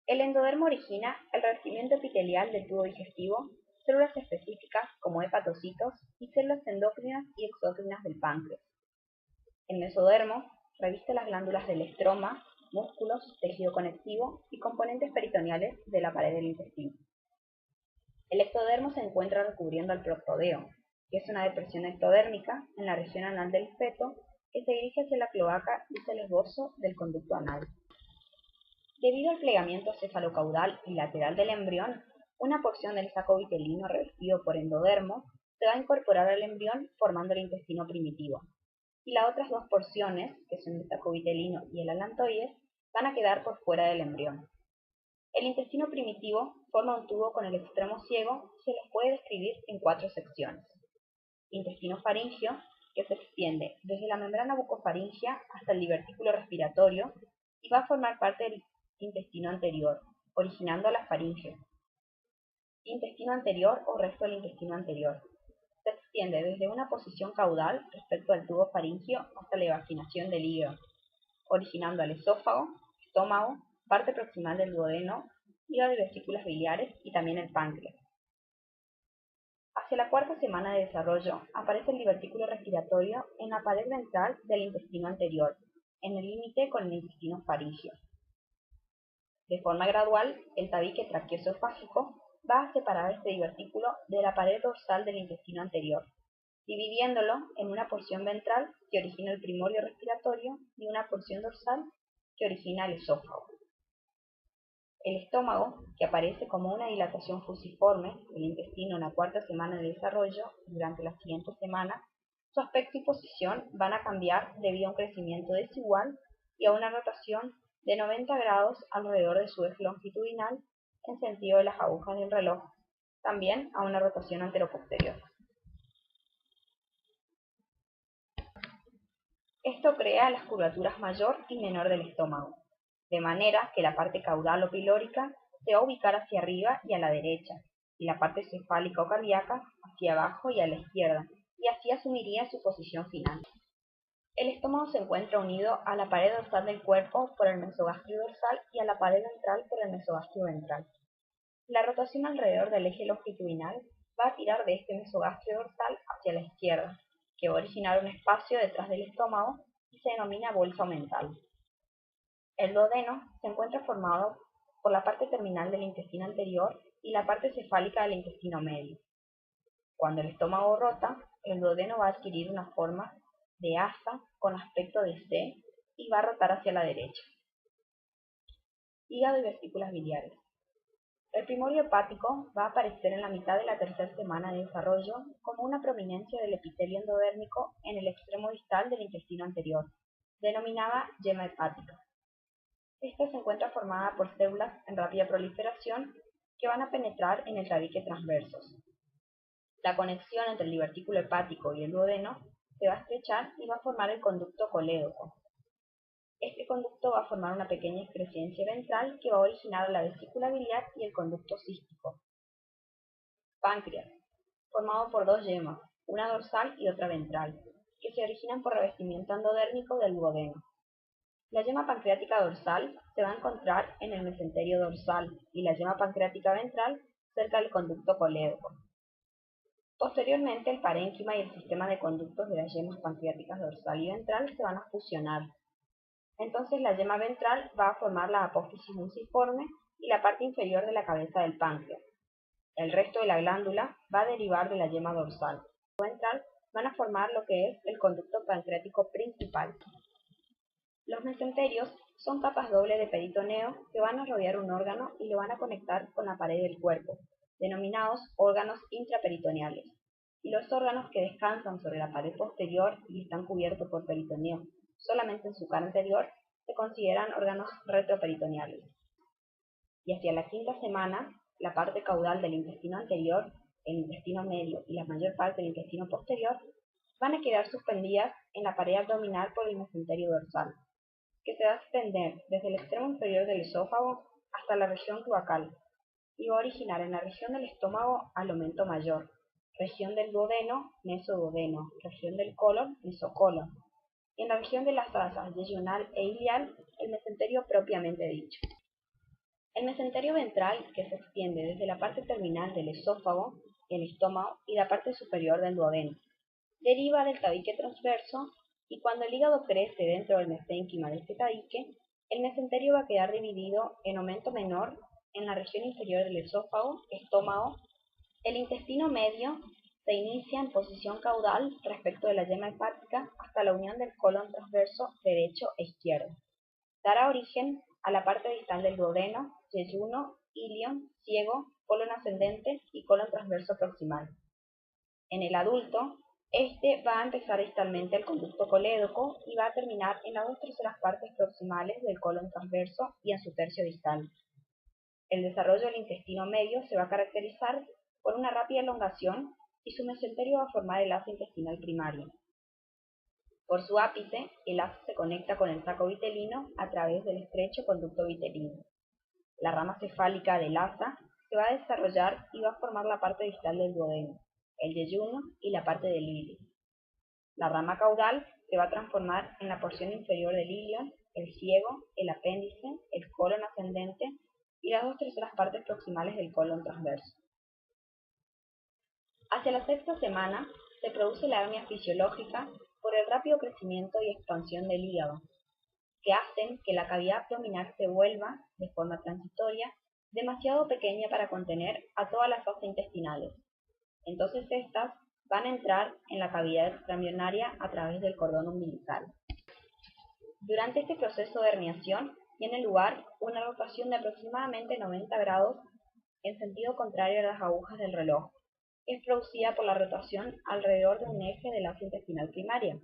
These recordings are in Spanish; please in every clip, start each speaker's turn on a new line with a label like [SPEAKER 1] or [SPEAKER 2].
[SPEAKER 1] El endodermo origina el revestimiento epitelial del tubo digestivo, células específicas como hepatocitos y células endócrinas y exócrinas del páncreas. El mesodermo reviste las glándulas del estroma, músculos, tejido conectivo y componentes peritoneales de la pared del intestino. El ectodermo se encuentra recubriendo al proctodeo, que es una depresión ectodérmica en la región anal del feto que se dirige hacia la cloaca y hacia el esbozo del conducto anal. Debido al plegamiento cefalocaudal y lateral del embrión, una porción del saco vitelino revestido por endodermo se va a incorporar al embrión formando el intestino primitivo, y las otras dos porciones, que son el saco vitelino y el alantoides, van a quedar por fuera del embrión. El intestino primitivo forma un tubo con el extremo ciego y se les puede describir en 4 secciones. Intestino faríngeo, que se extiende desde la membrana bucofaríngea hasta el divertículo respiratorio y va a formar parte del intestino anterior, originando la faringe. Intestino anterior o resto del intestino anterior. Se extiende desde una posición caudal respecto al tubo faríngeo hasta la evaginación del hígado, originando al esófago, estómago, parte proximal del duodeno, hígado y vesículas biliares y también el páncreas. Hacia la 4ª semana de desarrollo aparece el divertículo respiratorio en la pared ventral del intestino anterior, en el límite con el intestino faríngeo. De forma gradual, el tabique traqueoesofágico va a separar este divertículo de la pared dorsal del intestino anterior, dividiéndolo en una porción ventral que origina el primordio respiratorio y una porción dorsal que origina el esófago. El estómago, que aparece como una dilatación fusiforme del intestino en la 4ª semana de desarrollo y durante las siguientes semanas, su aspecto y posición van a cambiar debido a un crecimiento desigual y a una rotación de 90 grados alrededor de su eje longitudinal en sentido de las agujas del reloj, también a una rotación anteroposterior. Esto crea las curvaturas mayor y menor del estómago, de manera que la parte caudal o pilórica se va a ubicar hacia arriba y a la derecha, y la parte cefálica o cardíaca hacia abajo y a la izquierda, y así asumiría su posición final. El estómago se encuentra unido a la pared dorsal del cuerpo por el mesogastrio dorsal y a la pared ventral por el mesogastrio ventral. La rotación alrededor del eje longitudinal va a tirar de este mesogastrio dorsal hacia la izquierda, que va a originar un espacio detrás del estómago y se denomina bolsa omental. El duodeno se encuentra formado por la parte terminal del intestino anterior y la parte cefálica del intestino medio. Cuando el estómago rota, el duodeno va a adquirir una forma de asa con aspecto de C y va a rotar hacia la derecha. Hígado y vesículas biliares. El primordio hepático va a aparecer en la mitad de la 3ª semana de desarrollo como una prominencia del epitelio endodérmico en el extremo distal del intestino anterior, denominada yema hepática. Esta se encuentra formada por células en rápida proliferación que van a penetrar en el tabique transversos. La conexión entre el divertículo hepático y el duodeno se va a estrechar y va a formar el conducto colédoco. Este conducto va a formar una pequeña excrescencia ventral que va a originar la vesícula biliar y el conducto cístico. Páncreas, formado por 2 yemas, una dorsal y otra ventral, que se originan por revestimiento endodérmico del duodeno. La yema pancreática dorsal se va a encontrar en el mesenterio dorsal y la yema pancreática ventral cerca del conducto colédoco. Posteriormente, el parénquima y el sistema de conductos de las yemas pancreáticas dorsal y ventral se van a fusionar. Entonces la yema ventral va a formar la apófisis muciforme y la parte inferior de la cabeza del páncreas. El resto de la glándula va a derivar de la yema dorsal. La ventral van a formar lo que es el conducto pancreático principal. Los mesenterios son capas doble de peritoneo que van a rodear un órgano y lo van a conectar con la pared del cuerpo, denominados órganos intraperitoneales. Y los órganos que descansan sobre la pared posterior y están cubiertos por peritoneo solamente en su cara anterior se consideran órganos retroperitoneales. Y hacia la 5ª semana, la parte caudal del intestino anterior, el intestino medio y la mayor parte del intestino posterior van a quedar suspendidas en la pared abdominal por el mesenterio dorsal, que se va a extender desde el extremo inferior del esófago hasta la región cloacal y va a originar en la región del estómago al aumento mayor, región del duodeno, mesoduodeno, región del colon, mesocolon, y en la región de las asas yeyunal e ilial, el mesenterio propiamente dicho. El mesenterio ventral, que se extiende desde la parte terminal del esófago, el estómago y la parte superior del duodeno, deriva del tabique transverso y cuando el hígado crece dentro del mesénquima de este tabique, el mesenterio va a quedar dividido en aumento menor en la región inferior del esófago, estómago. El intestino medio se inicia en posición caudal respecto de la yema hepática hasta la unión del colon transverso derecho e izquierdo. Dará origen a la parte distal del duodeno, yeyuno, ilion, ciego, colon ascendente y colon transverso proximal. En el adulto, este va a empezar distalmente el conducto colédoco y va a terminar en las 2/3 partes proximales del colon transverso y en su tercio distal. El desarrollo del intestino medio se va a caracterizar por una rápida elongación y su mesenterio va a formar el asa intestinal primario. Por su ápice, el asa se conecta con el saco vitelino a través del estrecho conducto vitelino. La rama cefálica del asa se va a desarrollar y va a formar la parte distal del duodeno, el yeyuno y la parte del ilio. La rama caudal se va a transformar en la porción inferior del ilion, el ciego, el apéndice, el colon ascendente y las 2/3 partes proximales del colon transverso. Hacia la sexta semana se produce la hernia fisiológica por el rápido crecimiento y expansión del hígado, que hacen que la cavidad abdominal se vuelva, de forma transitoria, demasiado pequeña para contener a todas las fosas intestinales. Entonces estas van a entrar en la cavidad extraembrionaria a través del cordón umbilical. Durante este proceso de herniación tiene lugar una rotación de aproximadamente 90 grados en sentido contrario a las agujas del reloj. Es producida por la rotación alrededor de un eje del asa intestinal primaria.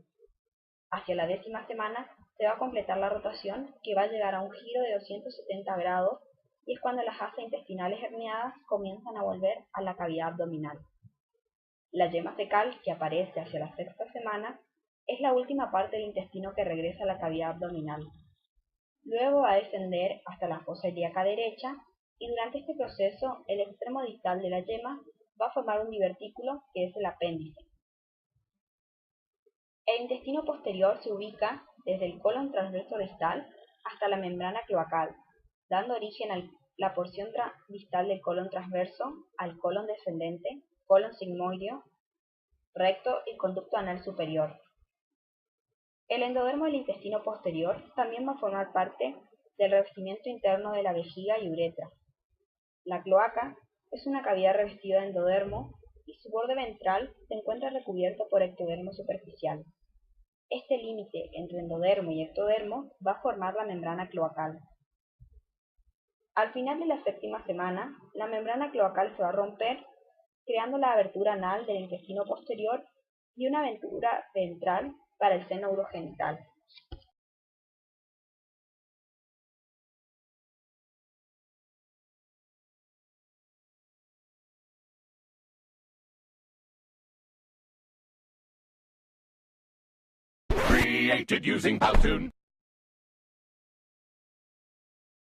[SPEAKER 1] Hacia la 10ª semana se va a completar la rotación, que va a llegar a un giro de 270 grados y es cuando las asas intestinales herniadas comienzan a volver a la cavidad abdominal. La yema fecal, que aparece hacia la sexta semana, es la última parte del intestino que regresa a la cavidad abdominal. Luego va a descender hasta la fosa ilíaca derecha y durante este proceso el extremo distal de la yema va a formar un divertículo que es el apéndice. El intestino posterior se ubica desde el colon transverso distal hasta la membrana cloacal, dando origen a la porción distal del colon transverso, al colon descendente, colon sigmoideo, recto y conducto anal superior. El endodermo del intestino posterior también va a formar parte del revestimiento interno de la vejiga y uretra. La cloaca es una cavidad revestida de endodermo y su borde ventral se encuentra recubierto por ectodermo superficial. Este límite entre endodermo y ectodermo va a formar la membrana cloacal. Al final de la 7ª semana, la membrana cloacal se va a romper, creando la abertura anal del intestino posterior y una abertura ventral para el seno urogenital.
[SPEAKER 2] Created using Powtoon.